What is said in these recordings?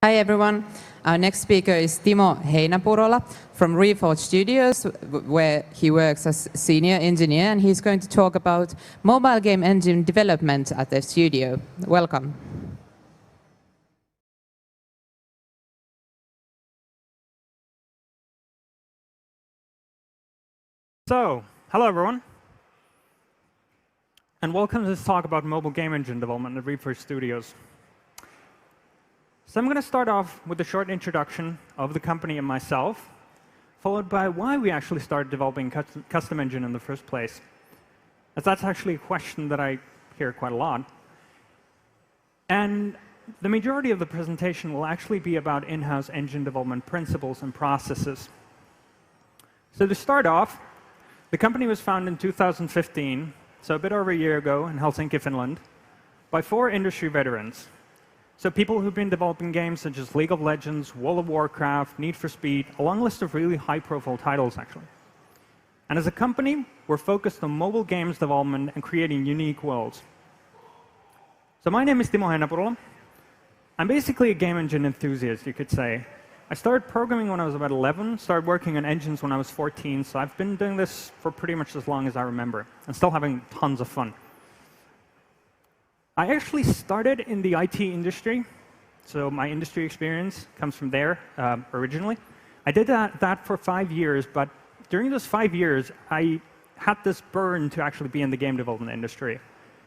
Hi everyone. Our next speaker is Timo Heinäpurola from Reforged Studios, where he works as senior engineer, and he's going to talk about mobile game engine development at the studio. Welcome. So, hello everyone, and welcome to this talk about mobile game engine development at Reforged Studios. So I'm going to start off with a short introduction of the company and myself, followed by why we actually started developing custom engine in the first place, as that's actually a question that I hear quite a lot. And the majority of the presentation will actually be about in-house engine development principles and processes. So to start off, the company was founded in 2015, so a bit over a year ago in Helsinki, Finland, by 4 industry veterans. So people who've been developing games such as League of Legends, World of Warcraft, Need for Speed, a long list of really high-profile titles, actually. And as a company, we're focused on mobile games development and creating unique worlds. So my name is Timo Heinäpurola. I'm basically a game engine enthusiast, you could say. I started programming when I was about 11, started working on engines when I was 14, so I've been doing this for pretty much as long as I remember, and still having tons of fun. I actually started in the IT industry, so my industry experience comes from there originally. I did that for 5 years, but during those 5 years, I had this burn to actually be in the game development industry.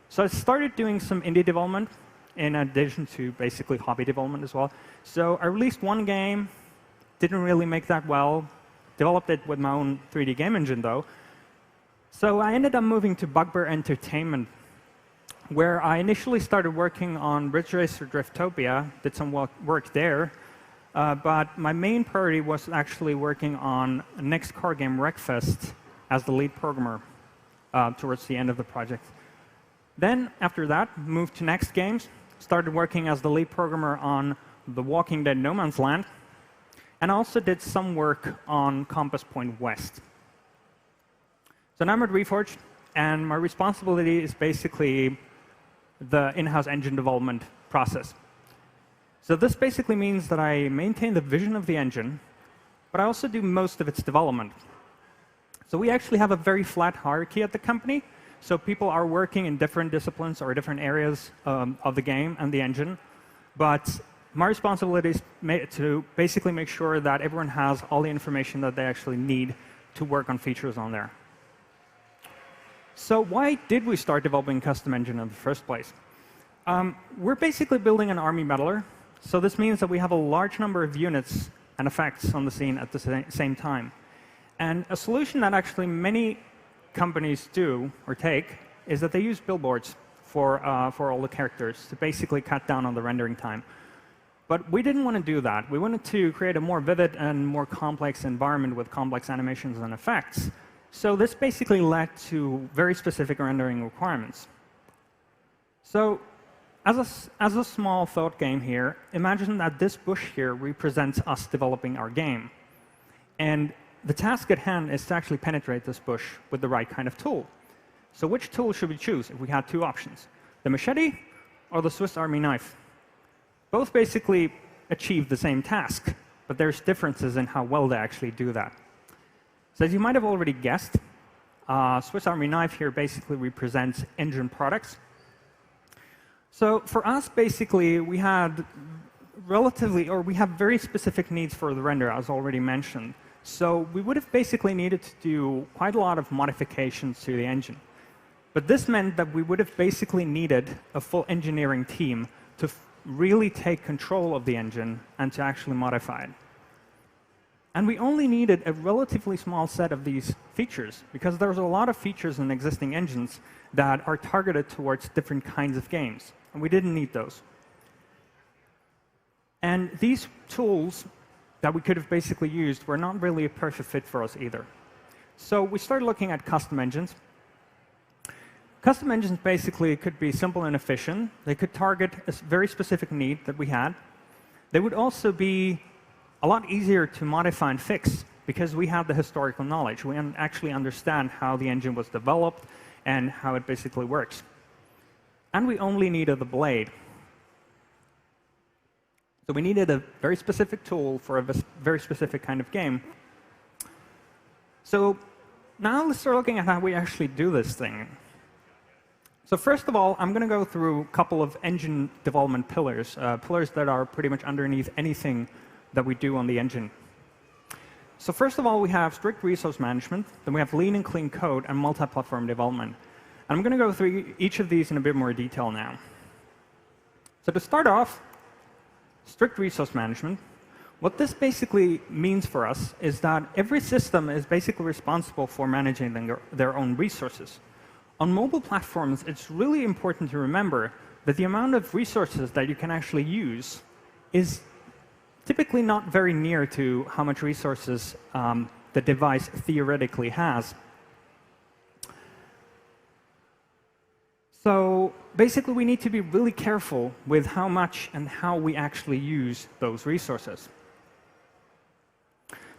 So I started doing some indie development in addition to basically hobby development as well. So I released one game, didn't really make that well, developed it with my own 3D game engine though. So I ended up moving to Bugbear Entertainment, where I initially started working on Ridge Racer Driftopia, did some work there, but my main priority was actually working on the next car game, Wreckfest, as the lead programmer towards the end of the project. Then, after that, moved to Next Games, started working as the lead programmer on The Walking Dead No Man's Land, and also did some work on Compass Point West. So now I'm at Reforged, and my responsibility is basically the in-house engine development process. So this basically means that I maintain the vision of the engine, but I also do most of its development. So we actually have a very flat hierarchy at the company. So people are working in different disciplines or different areas of the game and the engine. But my responsibility is to basically make sure that everyone has all the information that they actually need to work on features on there. So why did we start developing custom engine in the first place? We're basically building an army battler. So this means that we have a large number of units and effects on the scene at the same time. And a solution that actually many companies do or take is that they use billboards for all the characters to basically cut down on the rendering time. But we didn't want to do that. We wanted to create a more vivid and more complex environment with complex animations and effects. So this basically led to very specific rendering requirements. So as a small thought game here, imagine that this bush here represents us developing our game. And the task at hand is to actually penetrate this bush with the right kind of tool. So which tool should we choose if we had 2 options? The machete or the Swiss Army knife? Both basically achieve the same task, but there's differences in how well they actually do that. So as you might have already guessed, Swiss Army knife here basically represents engine products. So for us, basically, we have very specific needs for the render, as already mentioned. So we would have basically needed to do quite a lot of modifications to the engine. But this meant that we would have basically needed a full engineering team to really take control of the engine and to actually modify it. And we only needed a relatively small set of these features, because there's a lot of features in existing engines that are targeted towards different kinds of games, and we didn't need those. And these tools that we could have basically used were not really a perfect fit for us either. So we started looking at custom engines. Custom engines basically could be simple and efficient. They could target a very specific need that we had. They would also be a lot easier to modify and fix because we have the historical knowledge. We actually understand how the engine was developed and how it basically works. And we only needed the blade. So we needed a very specific tool for a very specific kind of game. So now let's start looking at how we actually do this thing. So first of all, I'm going to go through a couple of engine development pillars, pillars that are pretty much underneath anything that we do on the engine. So first of all, we have strict resource management. Then we have lean and clean code and multi-platform development. And I'm going to go through each of these in a bit more detail now. So to start off, strict resource management. What this basically means for us is that every system is basically responsible for managing their own resources. On mobile platforms, it's really important to remember that the amount of resources that you can actually use is typically not very near to how much resources the device theoretically has. So basically, we need to be really careful with how much and how we actually use those resources.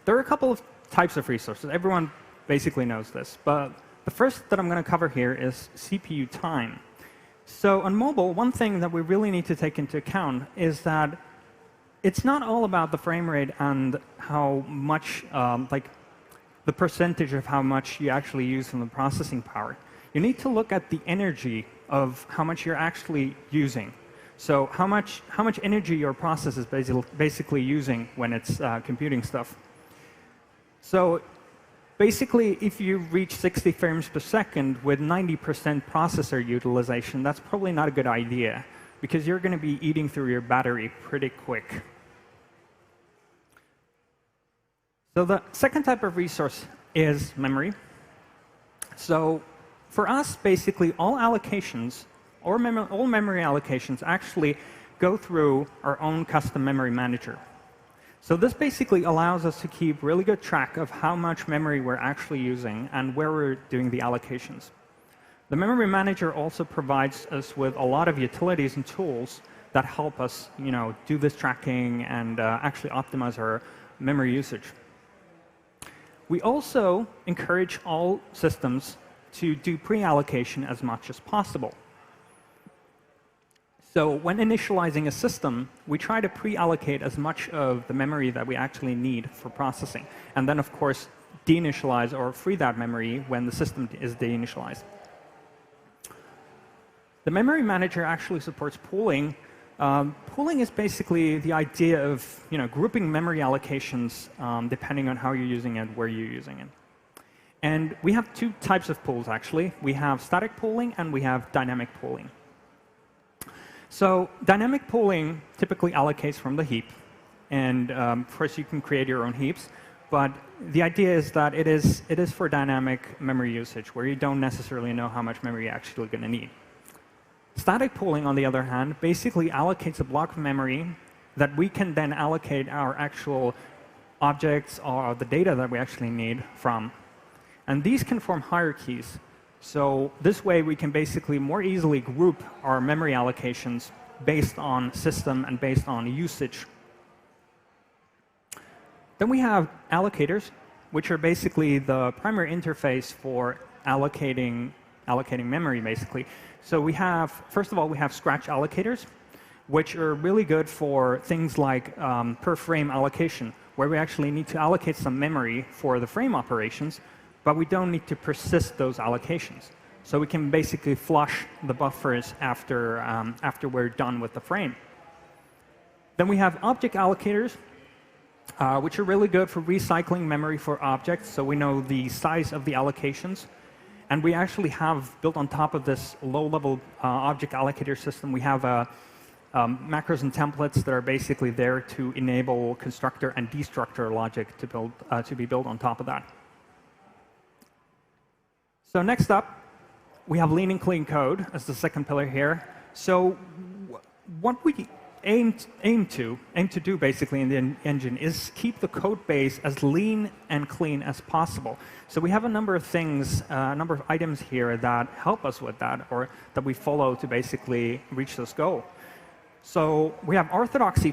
There are a couple of types of resources. Everyone basically knows this. But the first that I'm going to cover here is CPU time. So on mobile, one thing that we really need to take into account is that it's not all about the frame rate and how much, like the percentage of how much you actually use from the processing power. You need to look at the energy of how much you're actually using. So how much energy your process is basically using when it's computing stuff. So basically, if you reach 60 frames per second with 90% processor utilization, that's probably not a good idea, because you're going to be eating through your battery pretty quick. So the second type of resource is memory. So for us, basically, all allocations, all memory allocations actually go through our own custom memory manager. So this basically allows us to keep really good track of how much memory we're actually using and where we're doing the allocations. The memory manager also provides us with a lot of utilities and tools that help us, do this tracking and actually optimize our memory usage. We also encourage all systems to do pre-allocation as much as possible. So when initializing a system, we try to pre-allocate as much of the memory that we actually need for processing, and then, of course, deinitialize or free that memory when the system is deinitialized. The memory manager actually supports pooling. Pooling is basically the idea of grouping memory allocations depending on how you're using it, where you're using it. And we have two types of pools, actually. We have static pooling and we have dynamic pooling. So dynamic pooling typically allocates from the heap. And of course, you can create your own heaps. But the idea is that it is for dynamic memory usage, where you don't necessarily know how much memory you're actually going to need. Static pooling, on the other hand, basically allocates a block of memory that we can then allocate our actual objects or the data that we actually need from. And these can form hierarchies. So this way, we can basically more easily group our memory allocations based on system and based on usage. Then we have allocators, which are basically the primary interface for allocating memory, basically. So we have, first of all, we have scratch allocators, which are really good for things like per frame allocation, where we actually need to allocate some memory for the frame operations, but we don't need to persist those allocations. So we can basically flush the buffers after we're done with the frame. Then we have object allocators, which are really good for recycling memory for objects, so we know the size of the allocations. And we actually have, built on top of this low-level object allocator system, we have macros and templates that are basically there to enable constructor and destructor logic to be built on top of that. So next up, we have lean and clean code as the second pillar here. So what we aim to do basically in the engine is keep the code base as lean and clean as possible. So we have a number of things, a number of items here that help us with that, or that we follow to basically reach this goal. So we have orthodox C++,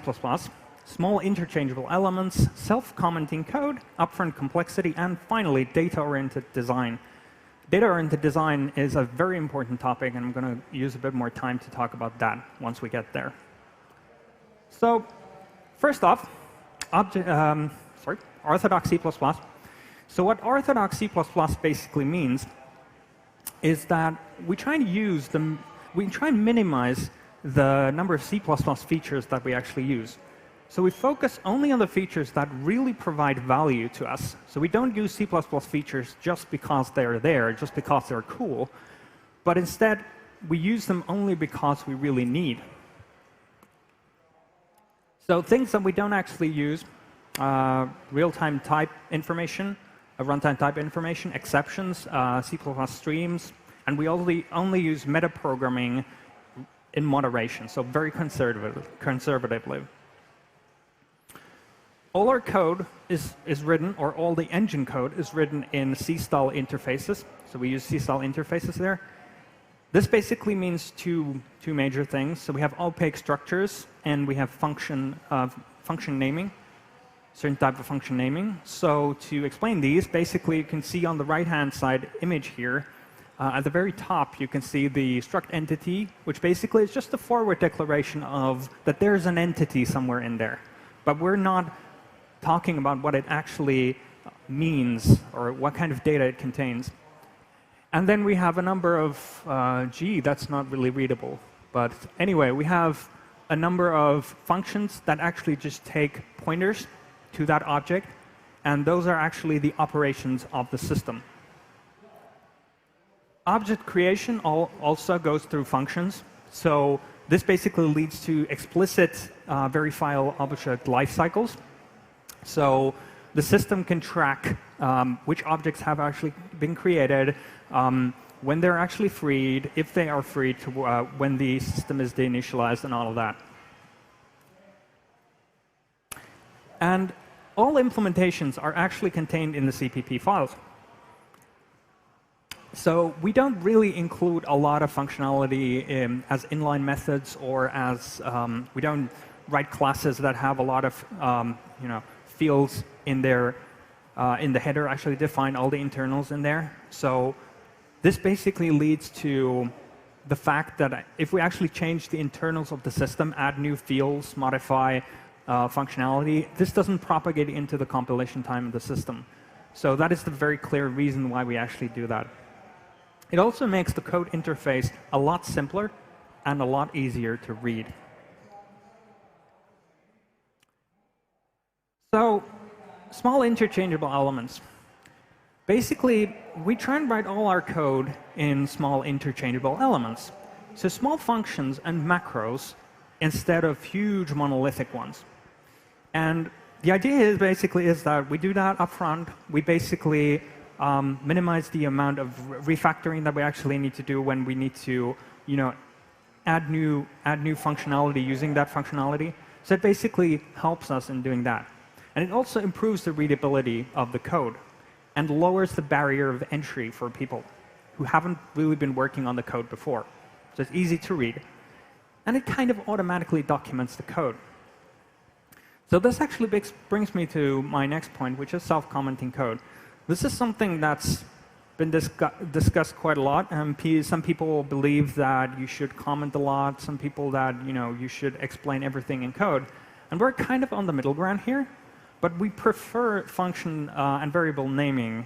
small interchangeable elements, self-commenting code, upfront complexity, and finally, data-oriented design. Data-oriented design is a very important topic, and I'm going to use a bit more time to talk about that once we get there. So first off, orthodox C++. So what orthodox C++ basically means is that we try and minimize the number of C++ features that we actually use. So we focus only on the features that really provide value to us. So we don't use C++ features just because they're there, just because they're cool, but instead we use them only because we really need. So things that we don't actually use, real-time type information, runtime type information, exceptions, C++ streams, and we only use metaprogramming in moderation, so very conservatively. All our code is written, or all the engine code is written in C-style interfaces. So we use C-style interfaces there. This basically means two major things. So we have opaque structures, and we have function naming, certain type of function naming. So to explain these, basically you can see on the right-hand side image here, at the very top you can see the struct entity, which basically is just a forward declaration of that there's an entity somewhere in there. But we're not talking about what it actually means or what kind of data it contains. And then we have a number of, that's not really readable. But anyway, we have a number of functions that actually just take pointers to that object, and those are actually the operations of the system. Object creation also goes through functions. So this basically leads to explicit verifiable object lifecycles. So the system can track which objects have actually been created, when they're actually freed, if they are freed, to when the system is deinitialized, and all of that. And all implementations are actually contained in the CPP files. So we don't really include a lot of functionality as inline methods, or as we don't write classes that have a lot of fields in their in the header, actually define all the internals in there. So this basically leads to the fact that if we actually change the internals of the system, add new fields, modify functionality, this doesn't propagate into the compilation time of the system. So that is the very clear reason why we actually do that. It also makes the code interface a lot simpler and a lot easier to read. So, small interchangeable elements. Basically, we try and write all our code in small interchangeable elements. So small functions and macros instead of huge monolithic ones. And the idea is basically that we do that up front. We basically minimize the amount of refactoring that we actually need to do when we need to add new functionality using that functionality. So it basically helps us in doing that. And it also improves the readability of the code and lowers the barrier of entry for people who haven't really been working on the code before. So it's easy to read. And it kind of automatically documents the code. So this actually brings me to my next point, which is self-commenting code. This is something that's been discussed quite a lot. Some people believe that you should comment a lot. Some people that you should explain everything in code. And we're kind of on the middle ground here. But we prefer function and variable naming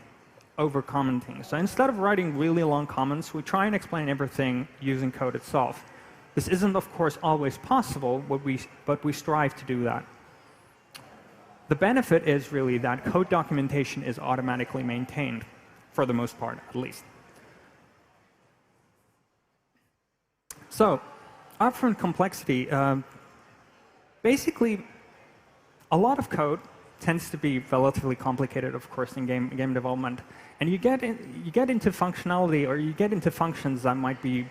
over commenting. So instead of writing really long comments, we try and explain everything using code itself. This isn't, of course, always possible, but we strive to do that. The benefit is really that code documentation is automatically maintained, for the most part, at least. So, upfront complexity. Basically, a lot of code tends to be relatively complicated, of course, in game development. And you get into functionality, or you get into functions that might be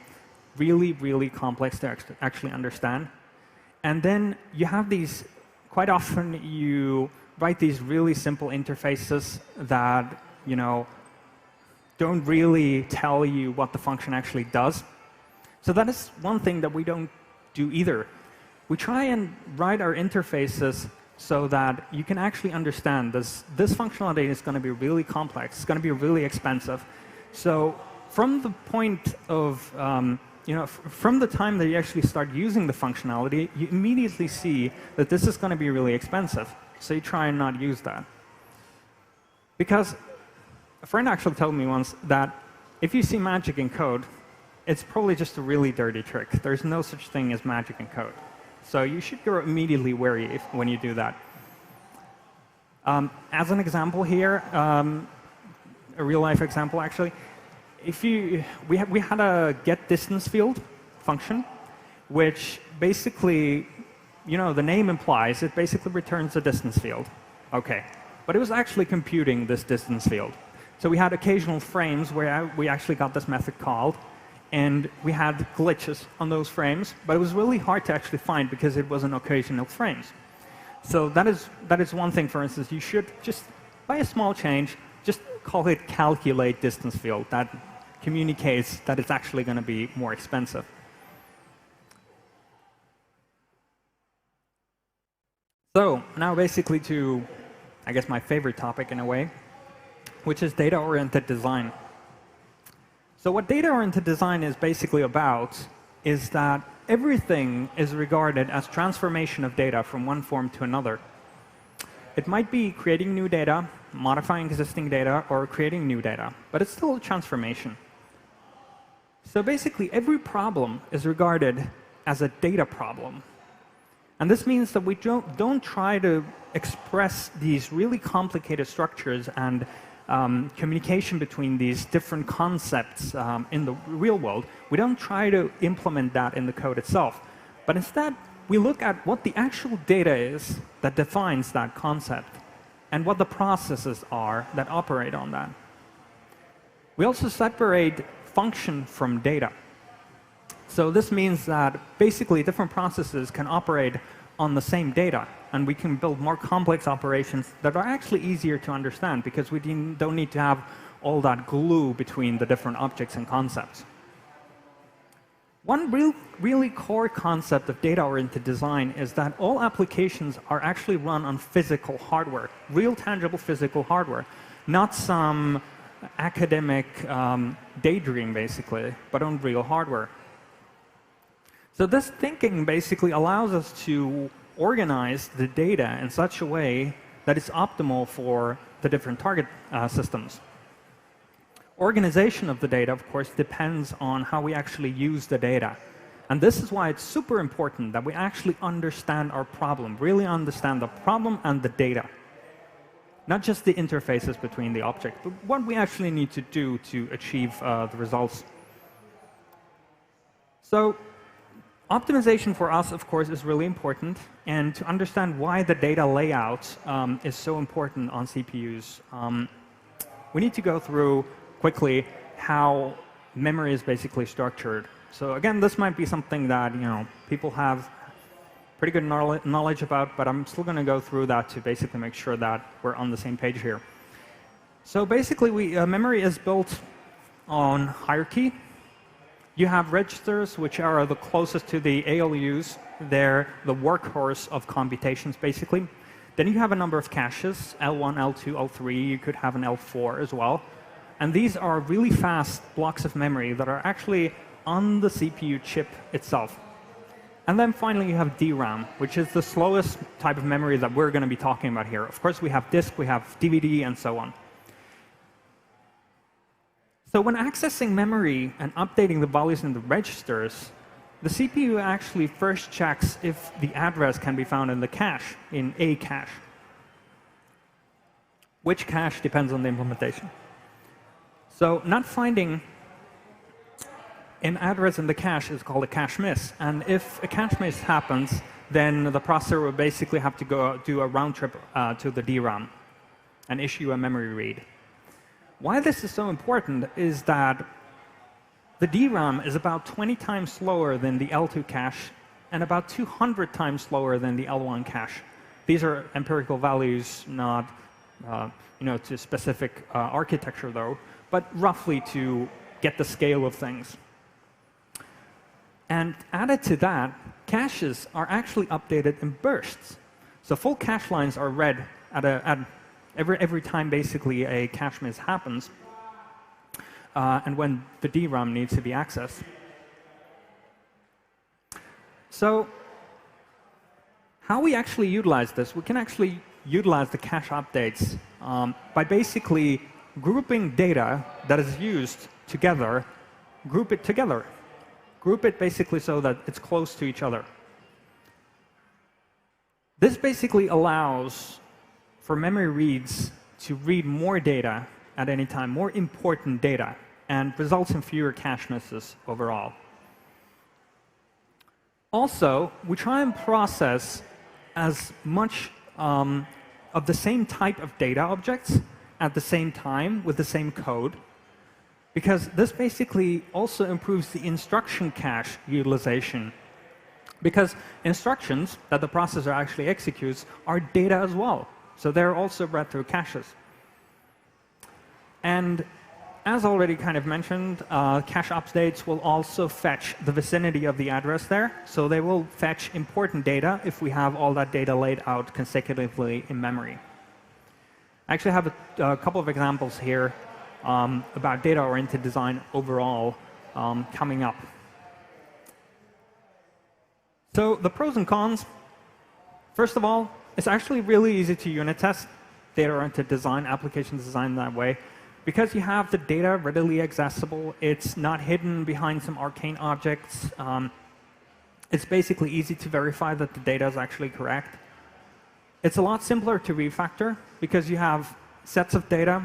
really, really complex to actually understand. And then you have these, quite often you write these really simple interfaces that don't really tell you what the function actually does. So that is one thing that we don't do either. We try and write our interfaces so that you can actually understand this functionality is going to be really complex. It's going to be really expensive. So from the point of from the time that you actually start using the functionality, you immediately see that this is going to be really expensive. So you try and not use that. Because a friend actually told me once that if you see magic in code, it's probably just a really dirty trick. There's no such thing as magic in code. So you should go immediately wary when you do that. As an example here, a real-life example actually, we had a getDistance field function, which basically, the name implies it basically returns a distance field. Okay, but it was actually computing this distance field. So we had occasional frames where we actually got this method called, and we had glitches on those frames, but it was really hard to actually find because it was an occasional frames. So that is one thing, for instance, you should just, by a small change, just call it calculate distance field. That communicates that it's actually going to be more expensive. So now basically to, I guess, my favorite topic in a way, which is data-oriented design. So what data-oriented design is basically about is that everything is regarded as transformation of data from one form to another. It might be creating new data, modifying existing data, or creating new data, but it's still a transformation. So basically, every problem is regarded as a data problem. And this means that we don't try to express these really complicated structures and communication between these different concepts in the real world. We don't try to implement that in the code itself. But instead, we look at what the actual data is that defines that concept and what the processes are that operate on that. We also separate function from data. So this means that basically different processes can operate on the same data, and we can build more complex operations that are actually easier to understand because we don't need to have all that glue between the different objects and concepts. One really core concept of data-oriented design is that all applications are actually run on physical hardware, real tangible physical hardware, not some academic daydream, basically, but on real hardware. So this thinking basically allows us to organize the data in such a way that it's optimal for the different target systems. Organization of the data, of course, depends on how we actually use the data. And this is why it's super important that we actually understand our problem, really understand the problem and the data. Not just the interfaces between the objects, but what we actually need to do to achieve the results. So optimization for us, of course, is really important. And to understand why the data layout is so important on CPUs, we need to go through quickly how memory is basically structured. So again, this might be something that people have pretty good knowledge about, but I'm still going to go through that to basically make sure that we're on the same page here. So basically, memory is built on hierarchy. You have registers, which are the closest to the ALUs. They're the workhorse of computations, basically. Then you have a number of caches, L1, L2, L3. You could have an L4 as well. And these are really fast blocks of memory that are actually on the CPU chip itself. And then finally, you have DRAM, which is the slowest type of memory that we're going to be talking about here. Of course, we have disk, we have DVD, and so on. So when accessing memory and updating the values in the registers, the CPU actually first checks if the address can be found in the cache, in a cache. Which cache depends on the implementation. So not finding an address in the cache is called a cache miss. And if a cache miss happens, then the processor will basically have to go do a round trip to the DRAM and issue a memory read. Why this is so important is that the DRAM is about 20 times slower than the L2 cache and about 200 times slower than the L1 cache. These are empirical values, not to specific architecture, though, but roughly to get the scale of things. And added to that, caches are actually updated in bursts. So full cache lines are read at every time basically a cache miss happens, and when the DRAM needs to be accessed. So how we actually utilize this, we can actually utilize the cache updates by basically grouping data that is used together, group it together. Group it basically so that it's close to each other. This basically allows for memory reads to read more data at any time, more important data, and results in fewer cache misses overall. Also, we try and process as much of the same type of data objects at the same time with the same code, because this basically also improves the instruction cache utilization. Because instructions that the processor actually executes are data as well. So they're also read through caches. And as already kind of mentioned, cache updates will also fetch the vicinity of the address there. So they will fetch important data if we have all that data laid out consecutively in memory. I actually have a couple of examples here about data-oriented design overall coming up. So the pros and cons. First of all, it's actually really easy to unit test data-oriented design, application design that way. Because you have the data readily accessible, it's not hidden behind some arcane objects. It's basically easy to verify that the data is actually correct. It's a lot simpler to refactor because you have sets of data,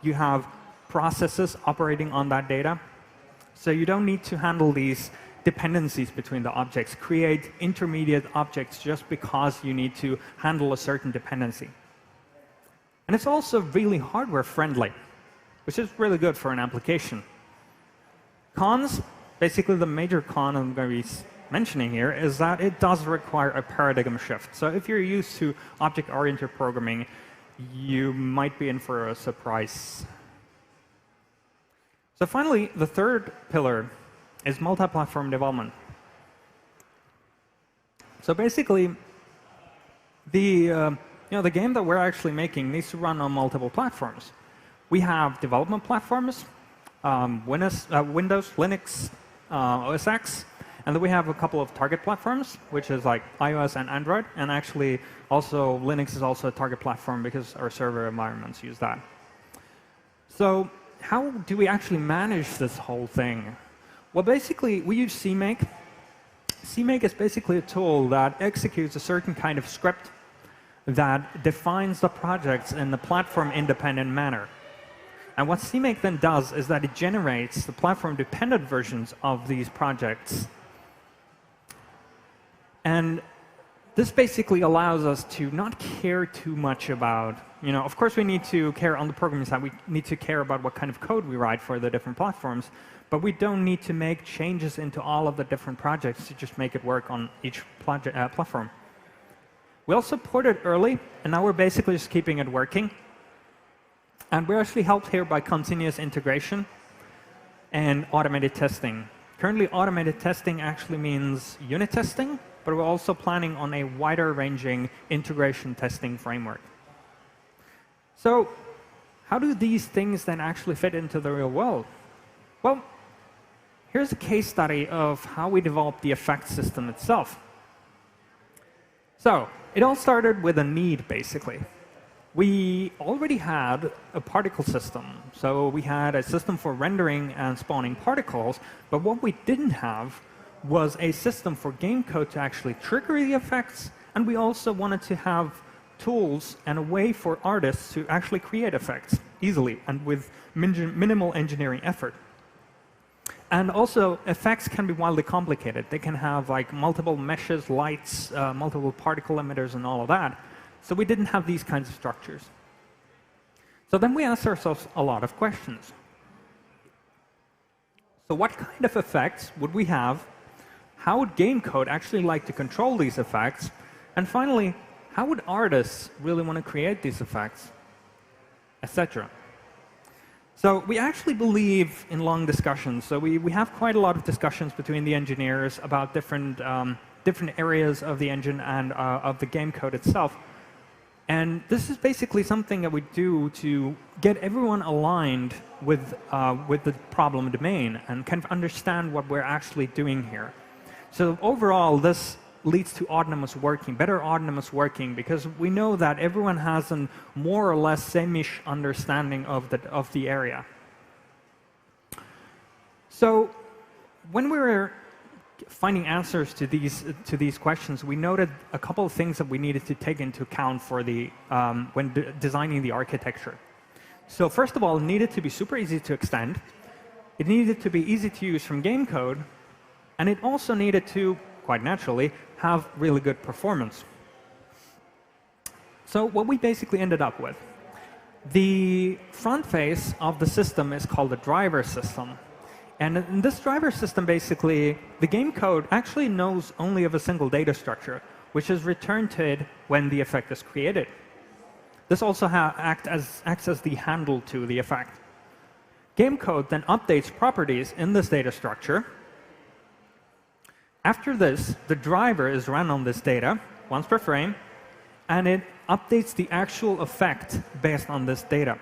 you have processes operating on that data. So you don't need to handle these dependencies between the objects, create intermediate objects just because you need to handle a certain dependency. And it's also really hardware friendly, which is really good for an application. Cons, basically the major con I'm going to be mentioning here is that it does require a paradigm shift. So if you're used to object-oriented programming, you might be in for a surprise. So finally, the third pillar is multi-platform development. So basically, the game that we're actually making needs to run on multiple platforms. We have development platforms, Windows, Linux, OS X, and then we have a couple of target platforms, which is like iOS and Android. And actually, also Linux is also a target platform because our server environments use that. So how do we actually manage this whole thing? Well, basically, we use CMake. CMake is basically a tool that executes a certain kind of script that defines the projects in a platform-independent manner. And what CMake then does is that it generates the platform-dependent versions of these projects. And this basically allows us to not care too much about, of course we need to care on the programming side, we need to care about what kind of code we write for the different platforms, but we don't need to make changes into all of the different projects to just make it work on each platform. We also ported early, and now we're basically just keeping it working. And we're actually helped here by continuous integration and automated testing. Currently, automated testing actually means unit testing, but we're also planning on a wider-ranging integration testing framework. So how do these things then actually fit into the real world? Well, here's a case study of how we developed the effect system itself. So it all started with a need, basically. We already had a particle system. So we had a system for rendering and spawning particles. But what we didn't have was a system for game code to actually trigger the effects. And we also wanted to have tools and a way for artists to actually create effects easily and with minimal engineering effort. And also, effects can be wildly complicated. They can have like multiple meshes, lights, multiple particle emitters, and all of that. So we didn't have these kinds of structures. So then we asked ourselves a lot of questions. So what kind of effects would we have? How would game code actually like to control these effects? And finally, how would artists really want to create these effects, etc.? So we actually believe in long discussions. So we have quite a lot of discussions between the engineers about different areas of the engine and of the game code itself. And this is basically something that we do to get everyone aligned with the problem domain and kind of understand what we're actually doing here. So overall, this leads to autonomous working, better autonomous working, because we know that everyone has a more or less same-ish understanding of the area. So when we were finding answers to these questions, we noted a couple of things that we needed to take into account for when designing the architecture. So first of all, it needed to be super easy to extend. It needed to be easy to use from game code. And it also needed to, quite naturally, have really good performance. So what we basically ended up with, the front face of the system is called the driver system. And in this driver system, basically, the game code actually knows only of a single data structure, which is returned to it when the effect is created. This also acts as the handle to the effect. Game code then updates properties in this data structure. After this, the driver is run on this data once per frame, and it updates the actual effect based on this data.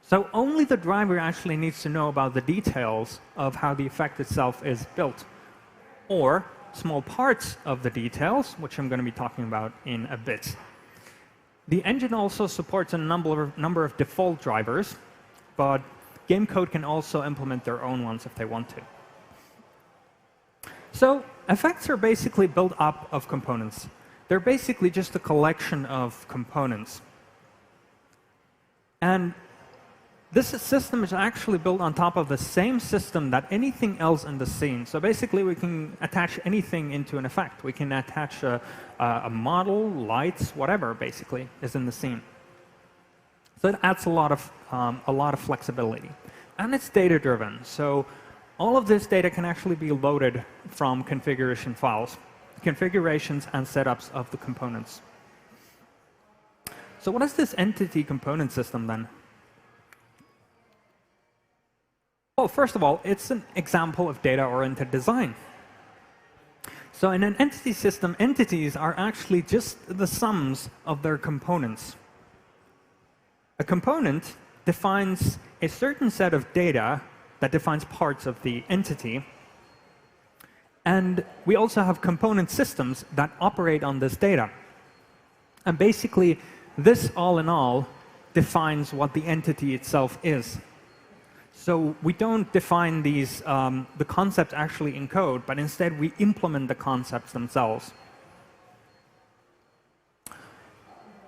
So only the driver actually needs to know about the details of how the effect itself is built, or small parts of the details, which I'm going to be talking about in a bit. The engine also supports a number of default drivers, but game code can also implement their own ones if they want to. So effects are basically built up of components. They're basically just a collection of components. And this system is actually built on top of the same system that anything else in the scene. So basically, we can attach anything into an effect. We can attach a model, lights, whatever, basically, is in the scene. So it adds a lot of flexibility. And it's data-driven. So all of this data can actually be loaded from configuration files, configurations and setups of the components. So what is this entity component system then? Well, first of all, it's an example of data-oriented design. So in an entity system, entities are actually just the sums of their components. A component defines a certain set of data that defines parts of the entity. And we also have component systems that operate on this data. And basically, this all in all defines what the entity itself is. So we don't define the concepts actually in code, but instead we implement the concepts themselves.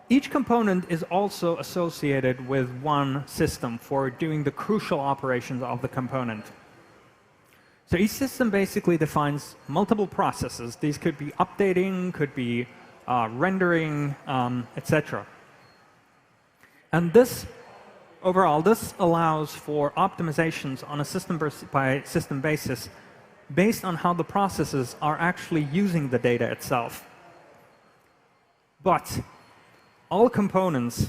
Each component is also associated with one system for doing the crucial operations of the component. So each system basically defines multiple processes. These could be updating, could be rendering, etc. And overall, this allows for optimizations on a system-by-system basis based on how the processes are actually using the data itself. But all components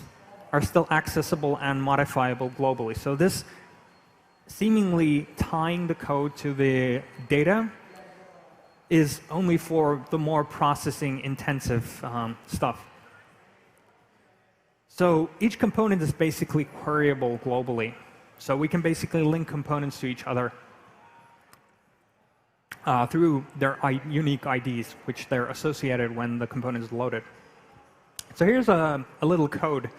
are still accessible and modifiable globally. So this seemingly tying the code to the data is only for the more processing-intensive stuff. So each component is basically queryable globally. So we can basically link components to each other through their unique IDs, which they're associated when the component is loaded. So here's a little code.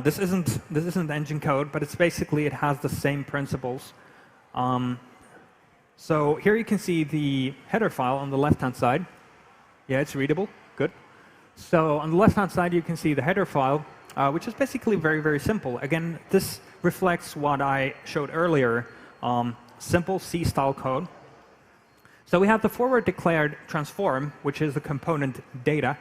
This isn't engine code, but it's basically, it has the same principles. So here you can see the header file on the left-hand side. Yeah, it's readable. Good. So on the left-hand side, you can see the header file, which is basically very, very simple. Again, this reflects what I showed earlier, simple C-style code. So we have the forward declared transform, which is the component data.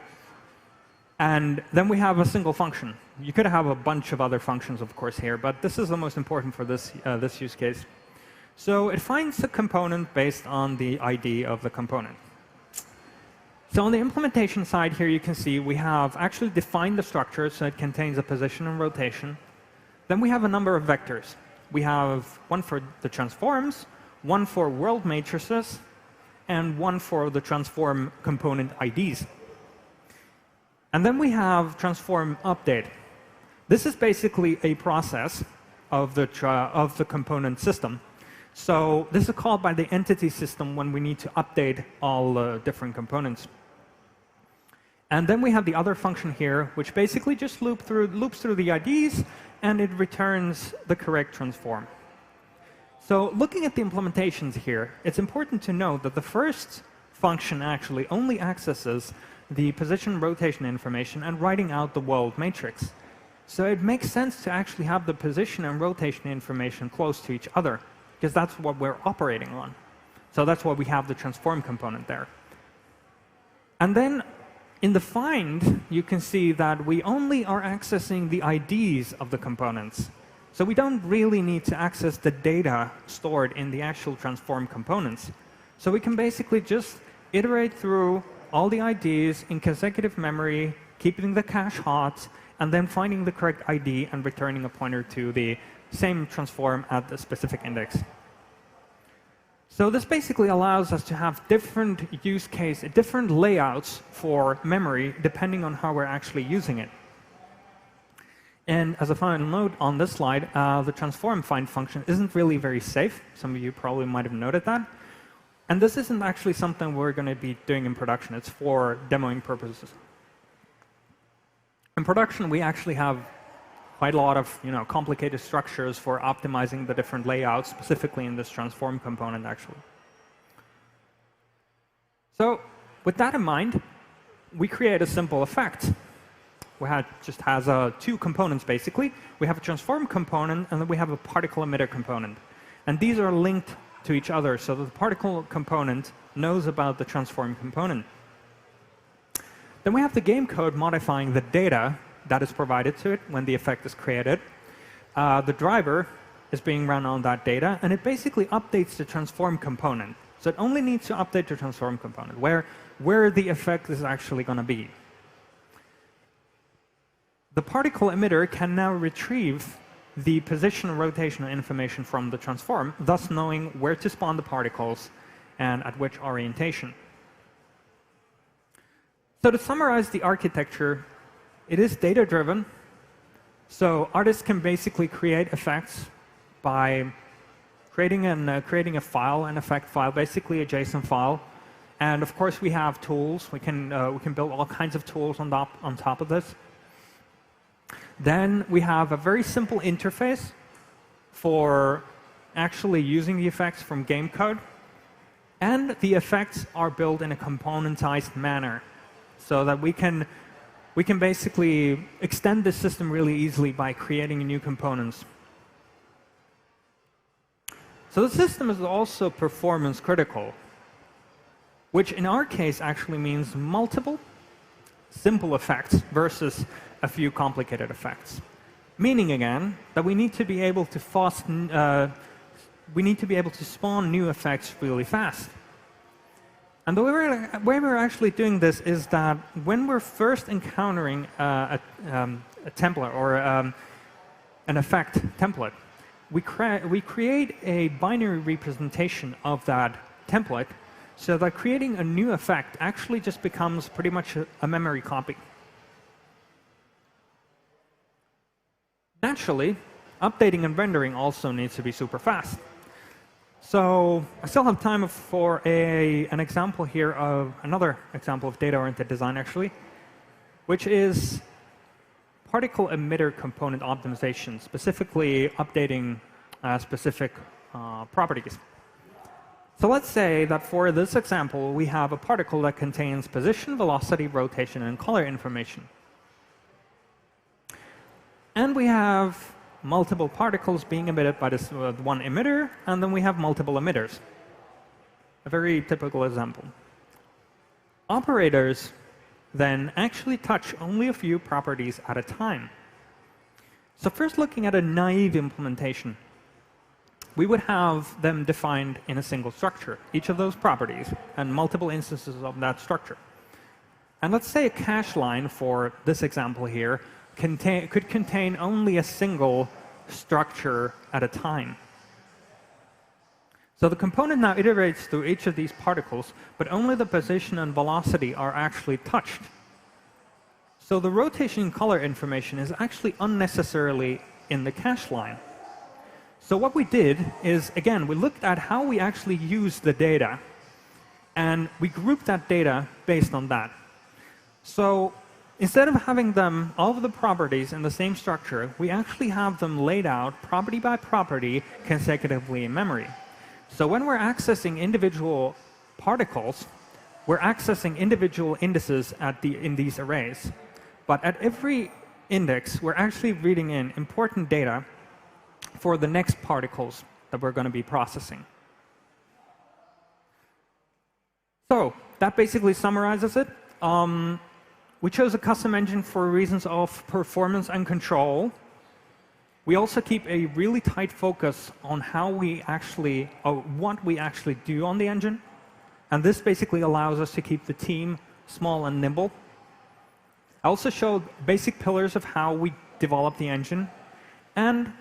And then we have a single function. You could have a bunch of other functions, of course, here, but this is the most important for this use case. So it finds the component based on the ID of the component. So on the implementation side here, you can see we have actually defined the structure, so it contains a position and rotation. Then we have a number of vectors. We have one for the transforms, one for world matrices, and one for the transform component IDs. And then we have transform update. This is basically a process of the component system. So this is called by the entity system when we need to update all different components. And then we have the other function here, which basically just loops through the IDs, and it returns the correct transform. So looking at the implementations here, it's important to note that the first function actually only accesses the position rotation information and writing out the world matrix. So it makes sense to actually have the position and rotation information close to each other, because that's what we're operating on. So that's why we have the transform component there. And then in the find, you can see that we only are accessing the IDs of the components. So we don't really need to access the data stored in the actual transform components. So we can basically just iterate through all the IDs in consecutive memory, keeping the cache hot, and then finding the correct ID and returning a pointer to the same transform at the specific index. So this basically allows us to have different use case, different layouts for memory depending on how we're actually using it. And as a final note on this slide, the transform find function isn't really very safe. Some of you probably might have noted that. And this isn't actually something we're going to be doing in production. It's for demoing purposes. In production, we actually have quite a lot of complicated structures for optimizing the different layouts, specifically in this transform component, actually. So with that in mind, we create a simple effect. Just has two components, basically. We have a transform component, and then we have a particle emitter component. And these are linked to each other, so that the particle component knows about the transform component. Then we have the game code modifying the data that is provided to it when the effect is created. The driver is being run on that data, and it basically updates the transform component. So it only needs to update the transform component, where the effect is actually going to be. The particle emitter can now retrieve the position and rotational information from the transform, thus knowing where to spawn the particles and at which orientation. So to summarize the architecture, it is data-driven. So artists can basically create effects by creating a file, an effect file, basically a JSON file. And of course, we have tools. We can build all kinds of tools on top of this. Then we have a very simple interface for actually using the effects from game code. And the effects are built in a componentized manner, so that we can basically extend the system really easily by creating new components. So the system is also performance critical, which in our case actually means multiple simple effects versus a few complicated effects. Meaning again that we need to be able to spawn new effects really fast. And the way we're actually doing this is that when we're first encountering a template or an effect template, we create a binary representation of that template, so that creating a new effect actually just becomes pretty much a memory copy. Naturally, updating and rendering also needs to be super fast. So I still have time for an example here of another example of data-oriented design, actually, which is particle emitter component optimization, specifically updating specific properties. So let's say that for this example, we have a particle that contains position, velocity, rotation, and color information. And we have multiple particles being emitted by this one emitter, and then we have multiple emitters. A very typical example. Operators then actually touch only a few properties at a time. So first, looking at a naive implementation, we would have them defined in a single structure, each of those properties, and multiple instances of that structure. And let's say a cache line for this example here could contain only a single structure at a time. So the component now iterates through each of these particles, but only the position and velocity are actually touched. So the rotation and color information is actually unnecessarily in the cache line. So what we did is, again, we looked at how we actually use the data, and we grouped that data based on that. So instead of having them, all of the properties in the same structure, we actually have them laid out property by property consecutively in memory. So when we're accessing individual particles, we're accessing individual indices in these arrays. But at every index, we're actually reading in important data for the next particles that we're going to be processing. So that basically summarizes it. We chose a custom engine for reasons of performance and control. We also keep a really tight focus on how we actually, or what we actually do on the engine. And this basically allows us to keep the team small and nimble. I also showed basic pillars of how we develop the engine, and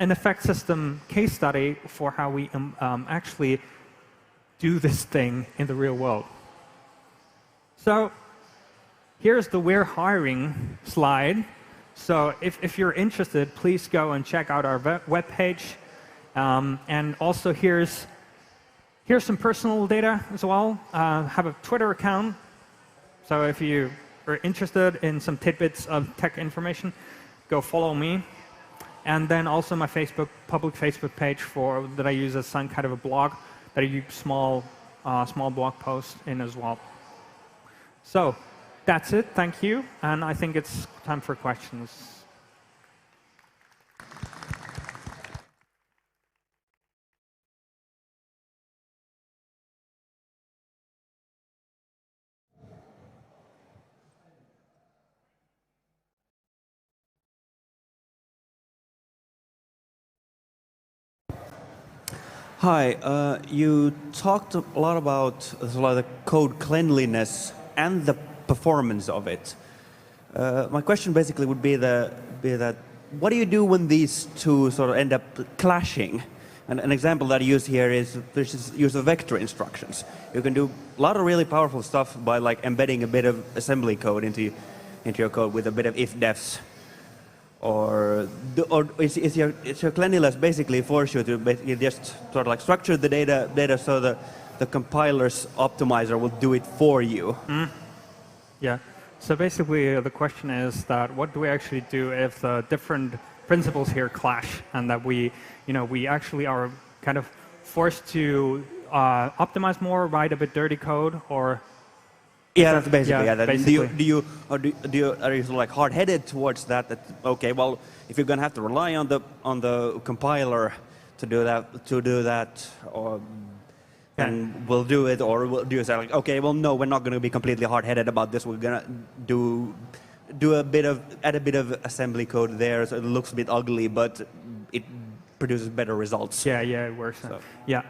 an effect system case study for how we actually do this thing in the real world. So here's the "we're hiring" slide. So if you're interested, please go and check out our web page. And also here's some personal data as well. Have a Twitter account. So if you are interested in some tidbits of tech information, go follow me. And then also my public Facebook page that I use as some kind of a blog that I use small blog posts in as well. So that's it. Thank you. And I think it's time for questions. Hi, you talked a lot about the code cleanliness and the performance of it. My question basically would be that what do you do when these two sort of end up clashing? And an example that I use here is there's use of vector instructions. You can do a lot of really powerful stuff by like embedding a bit of assembly code into your code with a bit of if-defs. Or is your cleanliness basically force you to basically just sort of like structure the data so that the compiler's optimizer will do it for you? Yeah. So basically, the question is that what do we actually do if the different principles here clash, and that we actually are kind of forced to optimize more, write a bit dirty code, or yeah, that's basically yeah, that. basically. Are you sort of like hard-headed towards that? That okay, well, if you're going to have to rely on the compiler to do that, or and we'll do it, or we'll do say like, okay, well, no, we're not going to be completely hard-headed about this. We're going to add a bit of assembly code there, so it looks a bit ugly, but it produces better results. Yeah, it works. So. Yeah,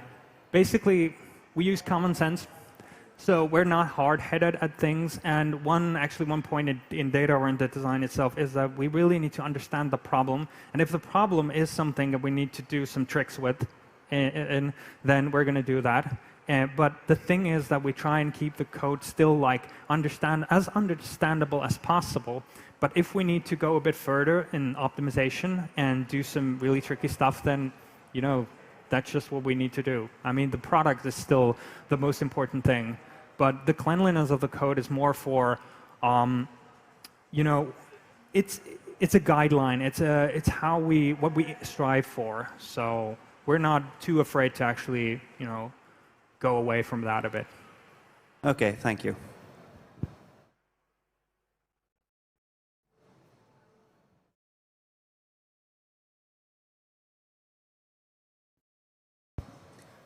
basically, we use common sense. So we're not hard-headed at things, and one point in data-oriented design itself is that we really need to understand the problem, and if the problem is something that we need to do some tricks with, then we're going to do that. But the thing is that we try and keep the code still like as understandable as possible. But if we need to go a bit further in optimization and do some really tricky stuff, then that's just what we need to do. I mean, the product is still the most important thing. But the cleanliness of the code is more for, it's a guideline. It's what we strive for. So we're not too afraid to actually, go away from that a bit. Okay, thank you.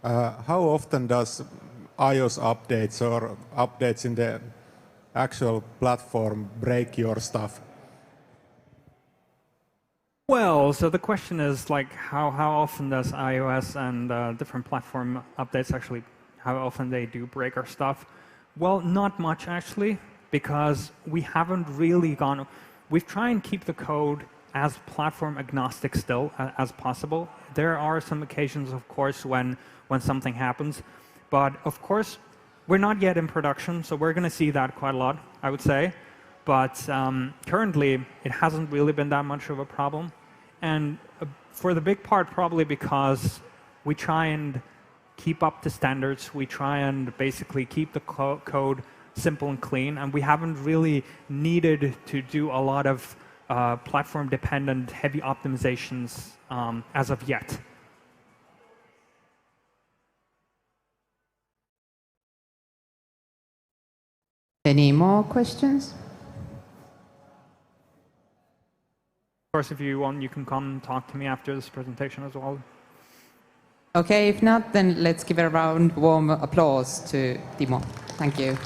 How often does iOS updates or updates in the actual platform break your stuff? Well, so the question is like how often does iOS and different platform updates actually, how often they do break our stuff? Well, not much actually, because we haven't really we've tried and keep the code as platform agnostic still as possible. There are some occasions, of course, when something happens. But of course, we're not yet in production, so we're going to see that quite a lot, I would say. But currently, it hasn't really been that much of a problem. And For the big part, probably because we try and keep up to standards. We try and basically keep the code simple and clean, and we haven't really needed to do a lot of platform-dependent heavy optimizations as of yet. Any more questions? Of course, if you want, you can come and talk to me after this presentation as well. Okay, if not, then let's give a round warm applause to Timo. Thank you.